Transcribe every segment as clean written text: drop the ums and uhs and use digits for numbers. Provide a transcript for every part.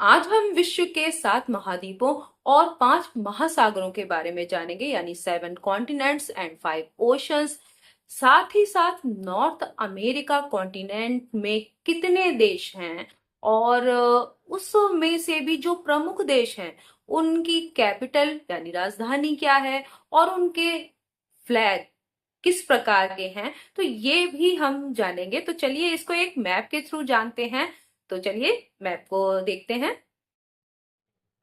आज हम विश्व के 7 महाद्वीपों और 5 महासागरों के बारे में जानेंगे, यानी 7 कॉन्टिनेंट्स एंड 5 ओशंस। साथ ही साथ नॉर्थ अमेरिका कॉन्टिनेंट में कितने देश हैं, और उसमें से भी जो प्रमुख देश हैं उनकी कैपिटल यानी राजधानी क्या है, और उनके फ्लैग किस प्रकार के हैं, तो ये भी हम जानेंगे। तो चलिए इसको एक मैप के थ्रू जानते हैं। तो चलिए मैप को देखते हैं।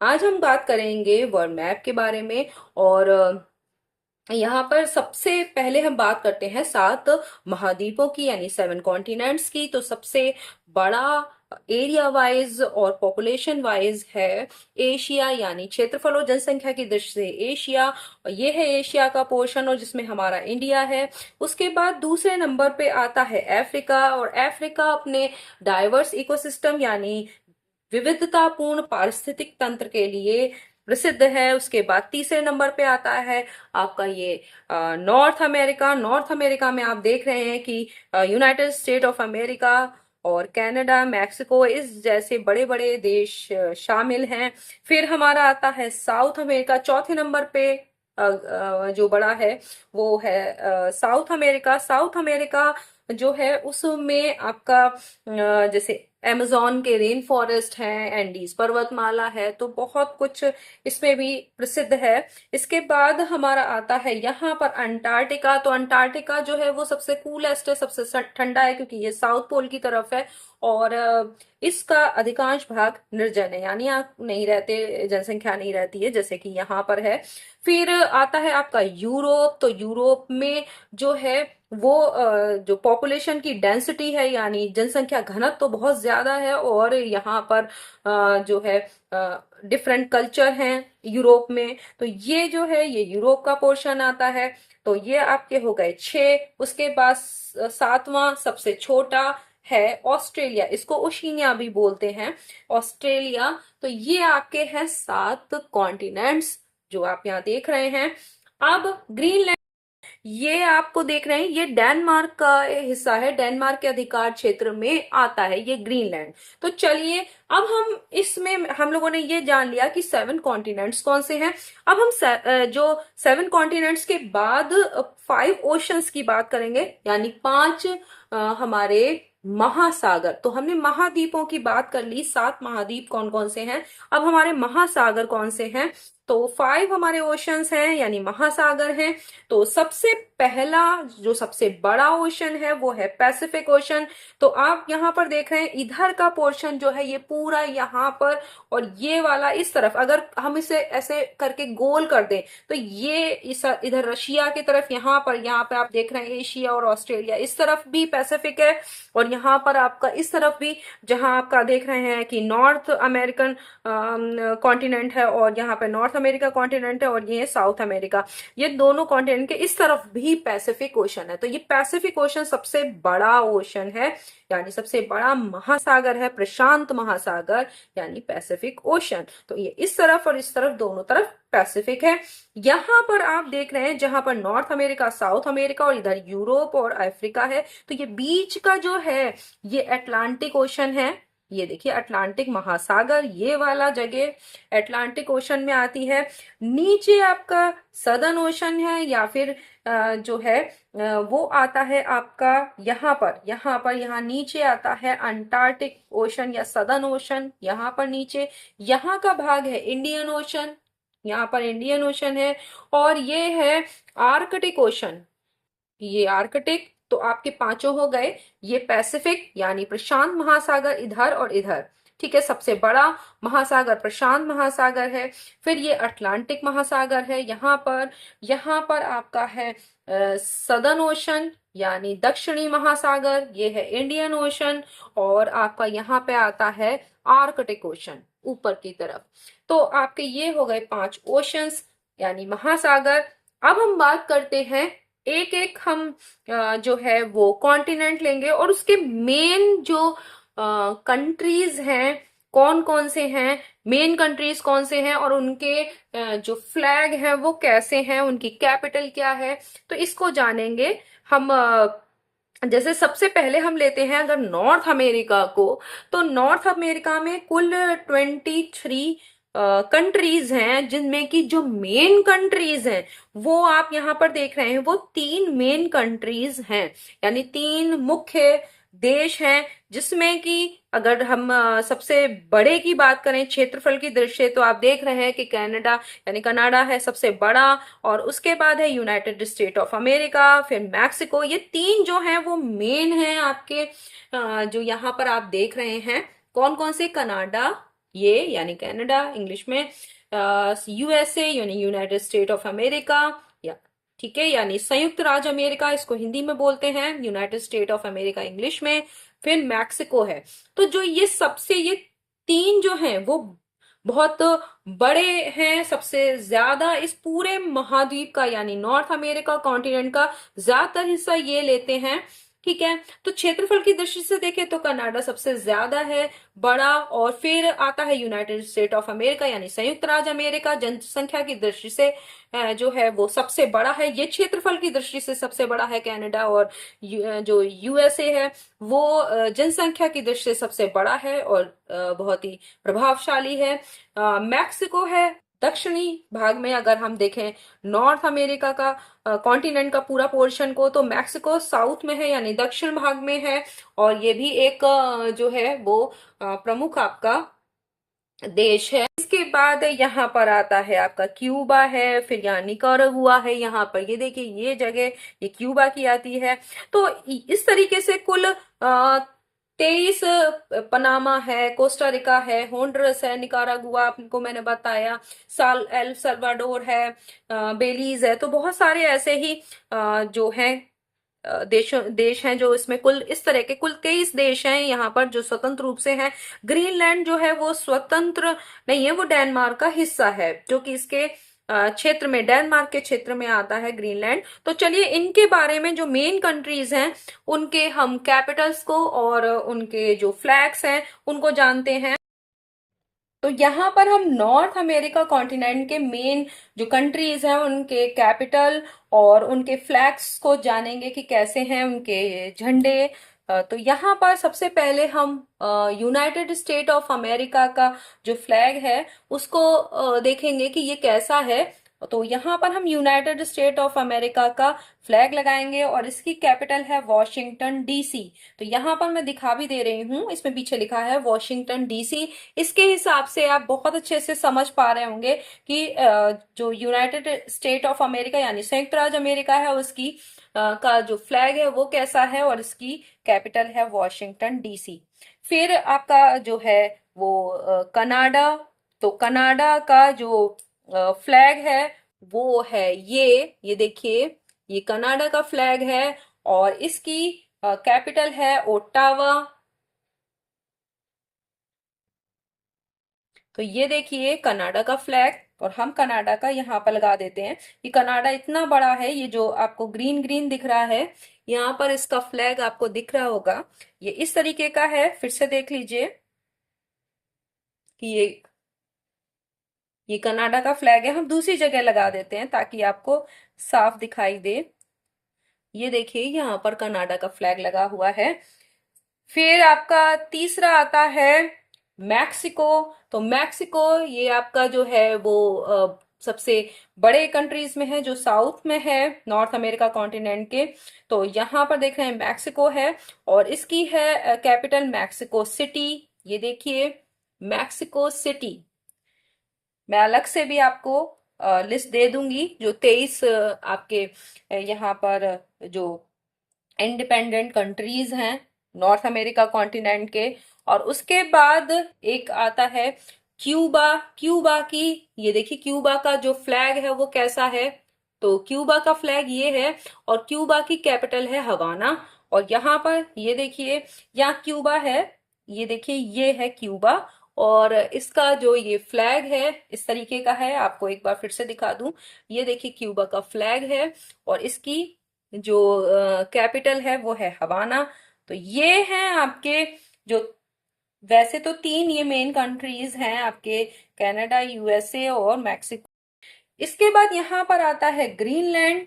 आज हम बात करेंगे वर्ल्ड मैप के बारे में। और यहाँ पर सबसे पहले हम बात करते हैं 7 महाद्वीपों की, यानी 7 कॉन्टिनेंट्स की। तो सबसे बड़ा एरिया वाइज और पॉपुलेशन वाइज है एशिया, यानी क्षेत्रफल और जनसंख्या की दृष्टि से एशिया। ये है एशिया का पोर्शन, और जिसमें हमारा इंडिया है। उसके बाद दूसरे नंबर पे आता है अफ्रीका, और अफ्रीका अपने डाइवर्स इकोसिस्टम यानी विविधतापूर्ण पारिस्थितिक तंत्र के लिए प्रसिद्ध है। उसके बाद तीसरे नंबर पे आता है आपका ये नॉर्थ अमेरिका। नॉर्थ अमेरिका में आप देख रहे हैं कि यूनाइटेड स्टेट ऑफ अमेरिका और कनाडा, मैक्सिको, इस जैसे बड़े बड़े देश शामिल हैं। फिर हमारा आता है साउथ अमेरिका चौथे नंबर पे। जो बड़ा है वो है साउथ अमेरिका। साउथ अमेरिका जो है उसमें आपका जैसे अमेजोन के रेन फॉरेस्ट हैं, एंडीज पर्वतमाला है, तो बहुत कुछ इसमें भी प्रसिद्ध है। इसके बाद हमारा आता है यहाँ पर अंटार्कटिका। तो अंटार्कटिका जो है वो सबसे कूलेस्ट है, सबसे ठंडा है, क्योंकि ये साउथ पोल की तरफ है। और इसका अधिकांश भाग निर्जन है, यानी यहाँ नहीं रहते, जनसंख्या नहीं रहती है जैसे कि यहाँ पर है। फिर आता है आपका यूरोप। तो यूरोप में जो है वो जो पॉपुलेशन की डेंसिटी है, यानी जनसंख्या घनत्व तो बहुत ज्यादा है, और यहाँ पर जो है डिफरेंट कल्चर हैं यूरोप में। तो ये जो है ये यूरोप का पोर्शन आता है। तो ये आपके हो गए 6। उसके बाद 7वां सबसे छोटा है ऑस्ट्रेलिया, इसको ओशिनिया भी बोलते हैं, ऑस्ट्रेलिया। तो ये आपके हैं 7 कॉन्टिनेंट्स जो आप यहाँ देख रहे हैं। अब ग्रीनलैंड, ये आपको देख रहे हैं, ये डेनमार्क का हिस्सा है, डेनमार्क के अधिकार क्षेत्र में आता है ये ग्रीनलैंड। तो चलिए अब हम इसमें हम लोगों ने ये जान लिया कि 7 कॉन्टिनेंट्स कौन से हैं। अब हम जो 7 कॉन्टिनेंट्स के बाद 5 ओशंस की बात करेंगे, यानी 5 हमारे महासागर। तो हमने महाद्वीपों की बात कर ली, 7 महाद्वीप कौन कौन से हैं। अब हमारे महासागर कौन से हैं, तो 5 हमारे ओशंस हैं, यानी महासागर हैं। तो सबसे पहला जो सबसे बड़ा ओशन है वो है पैसिफिक ओशन। तो आप यहाँ पर देख रहे हैं इधर का पोर्शन जो है ये पूरा यहाँ पर, और ये वाला इस तरफ, अगर हम इसे ऐसे करके गोल कर दें तो ये इधर रशिया की तरफ, यहाँ पे आप देख रहे हैं एशिया और ऑस्ट्रेलिया, इस तरफ भी पैसिफिक है। और यहाँ पर आपका इस तरफ भी, जहां आपका देख रहे हैं कि नॉर्थ अमेरिकन कॉन्टिनेंट है, और यहाँ पे नॉर्थ अमेरिका कॉन्टिनेंट है, और ये साउथ अमेरिका, ये दोनों कॉन्टिनेंट के इस तरफ भी पैसिफिक ओशन है। तो ये पैसिफिक ओशन सबसे बड़ा ओशन है, यानी सबसे बड़ा महासागर है, प्रशांत महासागर यानी पैसिफिक ओशन। तो ये इस तरफ और इस तरफ, दोनों तरफ पैसिफिक है। यहां पर आप देख रहे हैं जहां पर नॉर्थ अमेरिका, साउथ अमेरिका और इधर यूरोप और अफ्रीका है, तो ये बीच का जो है ये अटलांटिक ओशन है। ये देखिए अटलांटिक महासागर, ये वाला जगह अटलांटिक ओशन में आती है। नीचे आपका सदर्न ओशन है, या फिर जो है वो आता है आपका यहाँ नीचे आता है अंटार्कटिक ओशन या सदर्न ओशन। यहाँ पर नीचे यहाँ का भाग है इंडियन ओशन, यहाँ पर इंडियन ओशन है। और ये है आर्कटिक ओशन, ये आर्कटिक। तो आपके पांचों हो गए। ये पैसिफिक यानी प्रशांत महासागर इधर और इधर, ठीक है। सबसे बड़ा महासागर प्रशांत महासागर है। फिर ये अटलांटिक महासागर है यहाँ पर आपका है सदर्न ओशन यानी दक्षिणी महासागर, ये है इंडियन ओशन। और आपका यहाँ पे आता है आर्कटिक ओशन ऊपर की तरफ। तो आपके ये हो गए 5 ओशंस यानी महासागर। अब हम बात करते हैं, एक एक हम जो है वो कॉन्टिनेंट लेंगे, और उसके मेन जो कंट्रीज हैं कौन कौन से हैं, मेन कंट्रीज कौन से हैं, और उनके जो फ्लैग हैं वो कैसे हैं, उनकी कैपिटल क्या है, तो इसको जानेंगे हम। जैसे सबसे पहले हम लेते हैं अगर नॉर्थ अमेरिका को, तो नॉर्थ अमेरिका में कुल 23 कंट्रीज हैं, जिनमें की जो मेन कंट्रीज हैं वो आप यहाँ पर देख रहे हैं, वो 3 मेन कंट्रीज हैं, यानी 3 मुख्य देश हैं, जिसमें कि अगर हम सबसे बड़े की बात करें क्षेत्रफल की दृष्टि से, तो आप देख रहे हैं कि कनाडा, यानी कनाडा है सबसे बड़ा, और उसके बाद है यूनाइटेड स्टेट ऑफ अमेरिका, फिर मैक्सिको। ये 3 जो हैं वो मेन हैं आपके, जो यहाँ पर आप देख रहे हैं। कौन कौन से? कनाडा, ये यानी कनाडा इंग्लिश में, यूएसए यानी यूनाइटेड स्टेट ऑफ अमेरिका, या ठीक है, यानी संयुक्त राज्य अमेरिका इसको हिंदी में बोलते हैं, United state of America English में, फिर मैक्सिको है। तो जो ये 3 जो हैं वो बहुत बड़े हैं, सबसे ज्यादा इस पूरे महाद्वीप का, यानी नॉर्थ अमेरिका कॉन्टिनेंट का ज्यादातर हिस्सा ये लेते हैं। ठीक है, तो क्षेत्रफल की दृष्टि से देखें तो कनाडा सबसे ज्यादा है, बड़ा, और फिर आता है यूनाइटेड स्टेट ऑफ अमेरिका यानी संयुक्त राज्य अमेरिका, जनसंख्या की दृष्टि से जो है वो सबसे बड़ा है। ये क्षेत्रफल की दृष्टि से सबसे बड़ा है कनाडा, और जो यूएसए है वो जनसंख्या की दृष्टि से सबसे बड़ा है और बहुत ही प्रभावशाली है। मैक्सिको है दक्षिणी भाग में, अगर हम देखें नॉर्थ अमेरिका का कॉन्टिनेंट का पूरा पोर्शन को, तो मैक्सिको साउथ में है यानी दक्षिण भाग में है, और ये भी एक जो है वो प्रमुख आपका देश है। इसके बाद यहाँ पर आता है आपका क्यूबा है, फिर यहाँ निकारागुआ है, यहाँ पर ये देखिए ये जगह ये क्यूबा की आती है। तो इस तरीके से कुल 23, पनामा है, कोस्टा रिका है, होंडुरस है, निकारागुआ आपको मैंने बताया, एल सल्वाडोर है, बेलीज है। तो बहुत सारे ऐसे ही जो हैं देश हैं, जो इसमें कुल इस तरह के कुल 23 देश हैं यहाँ पर जो स्वतंत्र रूप से हैं। ग्रीनलैंड जो है वो स्वतंत्र नहीं है, वो डेनमार्क का हिस्सा है, जो कि इसके क्षेत्र में, डेनमार्क के क्षेत्र में आता है ग्रीनलैंड। तो चलिए इनके बारे में, जो मेन कंट्रीज हैं उनके हम कैपिटल्स को और उनके जो फ्लैग्स हैं उनको जानते हैं। तो यहाँ पर हम नॉर्थ अमेरिका कॉन्टिनेंट के मेन जो कंट्रीज हैं उनके कैपिटल और उनके फ्लैग्स को जानेंगे कि कैसे हैं उनके झंडे। तो यहाँ पर सबसे पहले हम यूनाइटेड स्टेट ऑफ अमेरिका का जो फ्लैग है उसको देखेंगे कि ये कैसा है। तो यहाँ पर हम यूनाइटेड स्टेट ऑफ अमेरिका का फ्लैग लगाएंगे और इसकी कैपिटल है वॉशिंगटन डीसी। तो यहाँ पर मैं दिखा भी दे रही हूँ, इसमें पीछे लिखा है वॉशिंगटन डीसी। इसके हिसाब से आप बहुत अच्छे से समझ पा रहे होंगे कि जो यूनाइटेड स्टेट ऑफ अमेरिका यानी संयुक्त राज्य अमेरिका है उसकी का जो फ्लैग है वो कैसा है, और इसकी कैपिटल है वॉशिंगटन डीसी। फिर आपका जो है वो कनाडा। तो कनाडा का जो फ्लैग है वो है ये देखिए, ये कनाडा का फ्लैग है और इसकी कैपिटल है ओटावा। तो ये देखिए कनाडा का फ्लैग, और हम कनाडा का यहाँ पर लगा देते हैं। ये कनाडा इतना बड़ा है, ये जो आपको ग्रीन ग्रीन दिख रहा है यहाँ पर इसका फ्लैग आपको दिख रहा होगा, ये इस तरीके का है। फिर से देख लीजिए कि ये कनाडा का फ्लैग है। हम दूसरी जगह लगा देते हैं ताकि आपको साफ दिखाई दे। ये देखिए यहाँ पर कनाडा का फ्लैग लगा हुआ है। फिर आपका तीसरा आता है मैक्सिको। तो मैक्सिको ये आपका जो है वो सबसे बड़े कंट्रीज में है, जो साउथ में है नॉर्थ अमेरिका कॉन्टिनेंट के। तो यहाँ पर देख रहे हैं मैक्सिको है, और इसकी है कैपिटल मैक्सिको सिटी। ये देखिए मैक्सिको सिटी। मैं अलग से भी आपको लिस्ट दे दूंगी जो 23 आपके यहाँ पर जो इंडिपेंडेंट कंट्रीज हैं नॉर्थ अमेरिका कॉन्टिनेंट के। और उसके बाद एक आता है क्यूबा। क्यूबा की ये देखिए क्यूबा का जो फ्लैग है वो कैसा है। तो क्यूबा का फ्लैग ये है, और क्यूबा की कैपिटल है हवाना। और यहाँ पर ये देखिए यहाँ क्यूबा है, ये देखिए ये है क्यूबा, और इसका जो ये फ्लैग है इस तरीके का है। आपको एक बार फिर से दिखा दूं, ये देखिए क्यूबा का फ्लैग है और इसकी जो कैपिटल है वो है हवाना। तो ये हैं आपके जो, वैसे तो 3 ये मेन कंट्रीज हैं आपके, कनाडा, यूएसए और मैक्सिको। इसके बाद यहाँ पर आता है ग्रीनलैंड।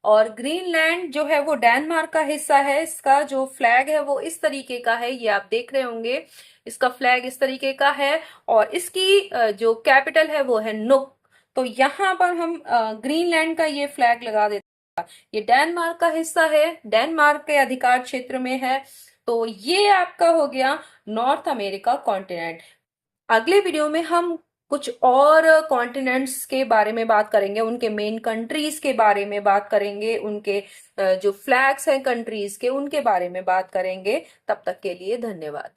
और ग्रीनलैंड जो है वो डेनमार्क का हिस्सा है। इसका जो फ्लैग है वो इस तरीके का है, ये आप देख रहे होंगे, इसका फ्लैग इस तरीके का है। और इसकी जो कैपिटल है वो है नुक। तो यहाँ पर हम ग्रीनलैंड का ये फ्लैग लगा देते हैं। ये डेनमार्क का हिस्सा है, डेनमार्क के अधिकार क्षेत्र में है। तो ये आपका हो गया नॉर्थ अमेरिका कॉन्टिनेंट। अगले वीडियो में हम कुछ और कॉन्टिनेंट्स के बारे में बात करेंगे, उनके मेन कंट्रीज के बारे में बात करेंगे, उनके जो फ्लैग्स हैं कंट्रीज के उनके बारे में बात करेंगे। तब तक के लिए धन्यवाद।